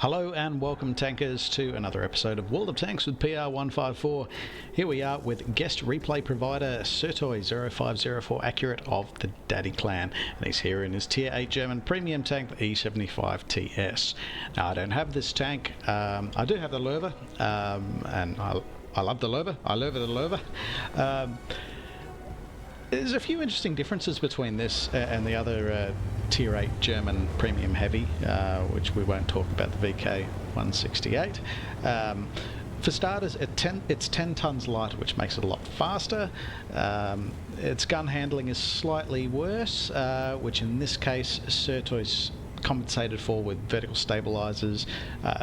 Hello and welcome tankers to another episode of World of Tanks with PR154. Here we are with guest replay provider sertuy 0504 Accurate of the Daddy Clan, and he's here in his Tier 8 German premium tank, the E75 TS. Now I don't have this tank, I do have the Lowe, and I love the Lowe, I love the Lowe. There's a few interesting differences between this and the other Tier 8 German premium heavy, which we won't talk about, the VK168. For starters, it's 10 tons lighter, which makes it a lot faster. Its gun handling is slightly worse, which in this case sertuy's compensated for with vertical stabilizers,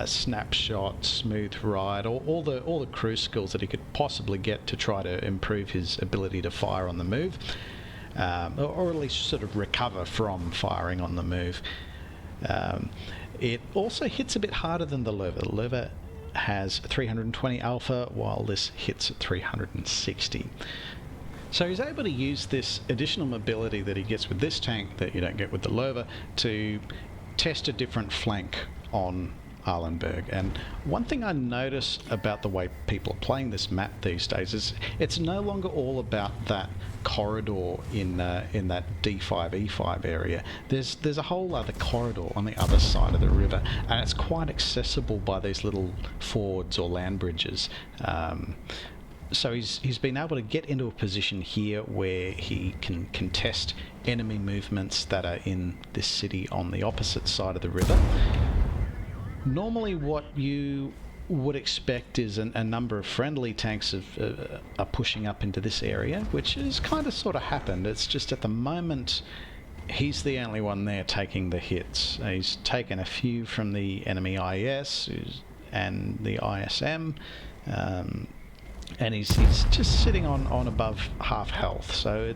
snapshot, smooth ride, all the cruise skills that he could possibly get to try to improve his ability to fire on the move, or at least sort of recover from firing on the move. It also hits a bit harder than the Lowe. The Lowe has 320 alpha, while this hits at 360. So he's able to use this additional mobility that he gets with this tank that you don't get with the Lowe to test a different flank on Erlenberg. And one thing I notice about the way people are playing this map these days is it's no longer all about that corridor in that D5 E5 area. There's a whole other corridor on the other side of the river, and it's quite accessible by these little fords or land bridges. So he's been able to get into a position here where he can contest enemy movements that are in this city on the opposite side of the river. Normally what you would expect is a number of friendly tanks are pushing up into this area, which has kind of sort of happened. It's just at the moment he's the only one there taking the hits. He's taken a few from the enemy IS and the ISM, and he's just sitting on above half health, so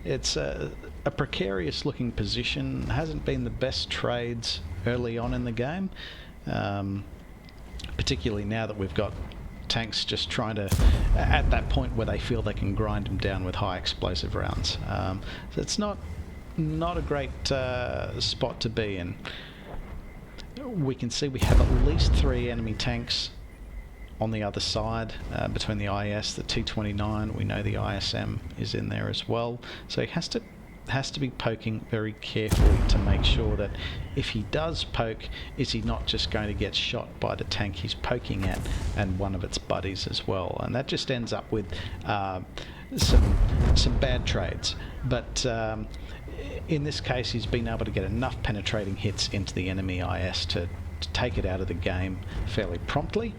it's a precarious looking position. Hasn't been the best trades early on in the game, particularly now that we've got tanks just trying to, at that point where they feel they can grind them down with high explosive rounds. So it's not a great spot to be in. We can see we have at least 3 enemy tanks on the other side, between the IS, the T29. We know the ISM is in there as well, so he has to be poking very carefully to make sure that if he does poke, is he not just going to get shot by the tank he's poking at and one of its buddies as well, and that just ends up with some bad trades. But in this case he's been able to get enough penetrating hits into the enemy IS to take it out of the game fairly promptly.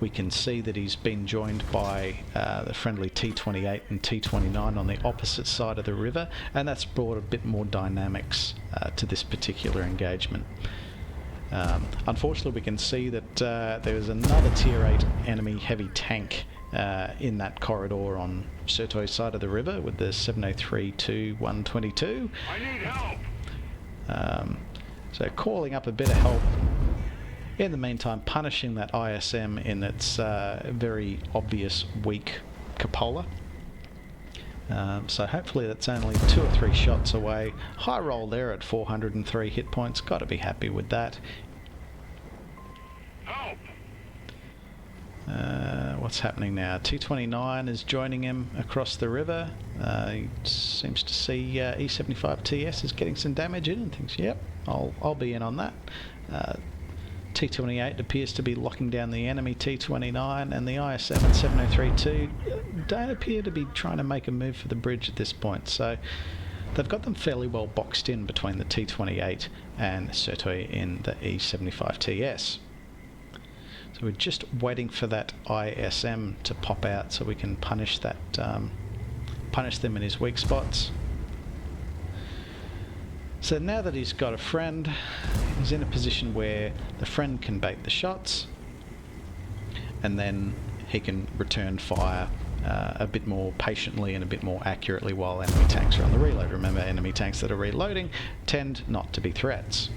We can see that he's been joined by the friendly T28 and T29 on the opposite side of the river, and that's brought a bit more dynamics to this particular engagement. Unfortunately, we can see that there's another Tier 8 enemy heavy tank in that corridor on sertuy's side of the river with the 703-122. I need help. So calling up a bit of help. In the meantime, punishing that ISM in its very obvious weak cupola. So hopefully that's only 2 or 3 shots away. High roll there at 403 hit points. Got to be happy with that. Help. What's happening now? T29 is joining him across the river. He seems to see E75 TS is getting some damage in and thinks, yep, I'll be in on that. T28 appears to be locking down the enemy T29, and the ISM and 703-2 don't appear to be trying to make a move for the bridge at this point, so they've got them fairly well boxed in between the T28 and sertuy in the E75 TS. So we're just waiting for that ISM to pop out so we can punish that, punish them in his weak spots. So now that he's got a friend, he's in a position where the friend can bait the shots, and then he can return fire a bit more patiently and a bit more accurately while enemy tanks are on the reload. Remember, enemy tanks that are reloading tend not to be threats.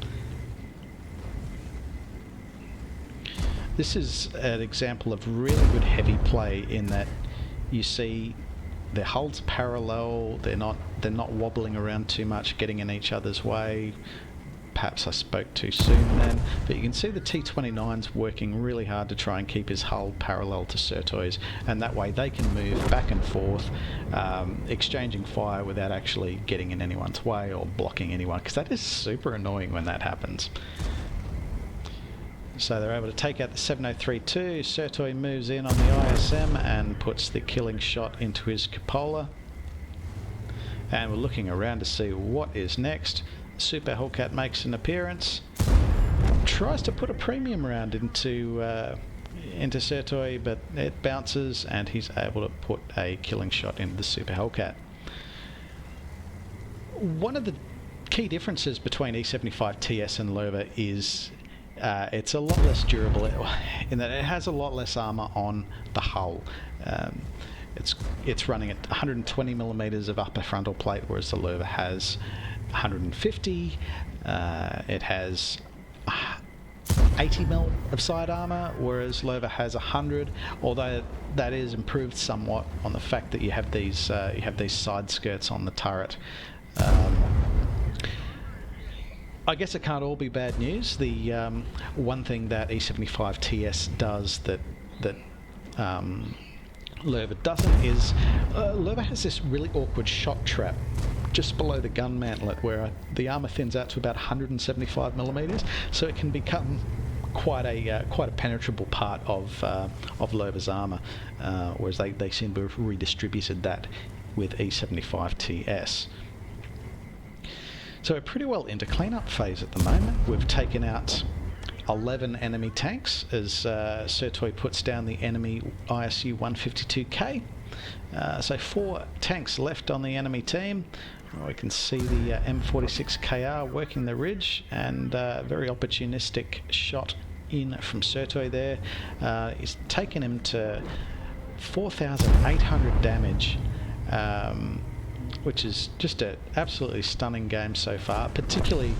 This is an example of really good heavy play in that you see their hulls parallel, they're not wobbling around too much, getting in each other's way. perhaps I spoke too soon then, but you can see the T-29's working really hard to try and keep his hull parallel to sertuy's, and that way they can move back and forth, exchanging fire without actually getting in anyone's way or blocking anyone, because that is super annoying when that happens. So they're able to take out the 7032. Sertuy moves in on the ISM and puts the killing shot into his cupola. And we're looking around to see what is next. Super Hellcat makes an appearance. Tries to put a premium round into Sertuy, but it bounces and he's able to put a killing shot into the Super Hellcat. One of the key differences between E75 TS and Lowe is it's a lot less durable in that it has a lot less armour on the hull. It's running at 120 millimeters of upper frontal plate, whereas the Lowe has 150. It has 80 mil of side armour, whereas Lowe has 100. Although that is improved somewhat on the fact that you have these side skirts on the turret. I guess it can't all be bad news. The one thing that E75 TS does that Lowe doesn't is Lowe has this really awkward shot trap just below the gun mantlet where the armour thins out to about 175 millimeters, so it can become quite a penetrable part of Lowe's armour, whereas they seem to have redistributed that with E75 TS. So we're pretty well into cleanup phase at the moment. We've taken out 11 enemy tanks as Sertuy puts down the enemy ISU 152K. So 4 tanks left on the enemy team. We can see the M46KR working the ridge, and very opportunistic shot in from Sertuy there. He's taken him to 4,800 damage. Which is just an absolutely stunning game so far, particularly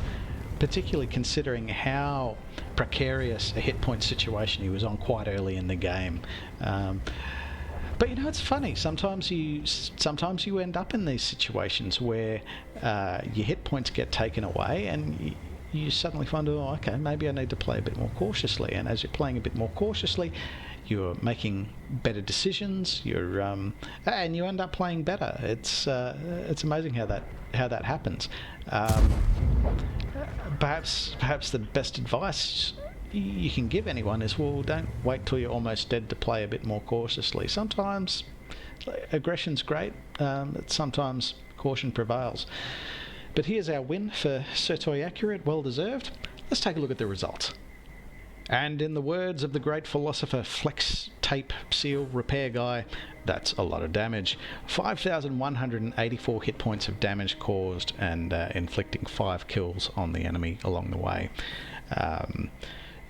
considering how precarious a hit point situation he was on quite early in the game. But you know, it's funny. Sometimes you end up in these situations where your hit points get taken away, and you suddenly find, oh, okay, maybe I need to play a bit more cautiously. And as you're playing a bit more cautiously, you're making better decisions. And you end up playing better. It's amazing how that happens. Perhaps the best advice you can give anyone is, well, don't wait till you're almost dead to play a bit more cautiously. Sometimes aggression's great. Sometimes caution prevails. But here's our win for Sertuy Accurate, well deserved. Let's take a look at the results. And in the words of the great philosopher Flex Tape Seal Repair Guy, that's a lot of damage. 5,184 hit points of damage caused, and inflicting 5 kills on the enemy along the way.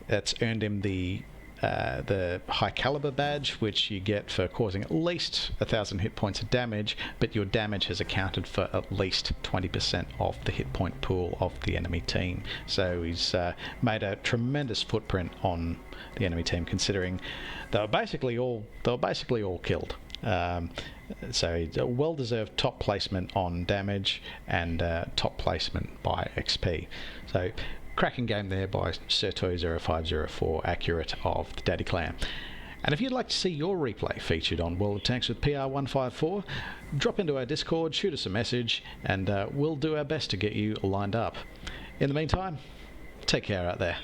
That's earned him the High Calibre badge, which you get for causing at least 1,000 hit points of damage, but your damage has accounted for at least 20% of the hit point pool of the enemy team. So he's made a tremendous footprint on the enemy team, considering they were basically all killed. So he's a well-deserved top placement on damage and top placement by XP. So cracking game there by Sertuy 0504 Accurate of the Daddy Clan. And if you'd like to see your replay featured on World of Tanks with PR154, drop into our Discord, shoot us a message, and we'll do our best to get you lined up. In the meantime, take care out there.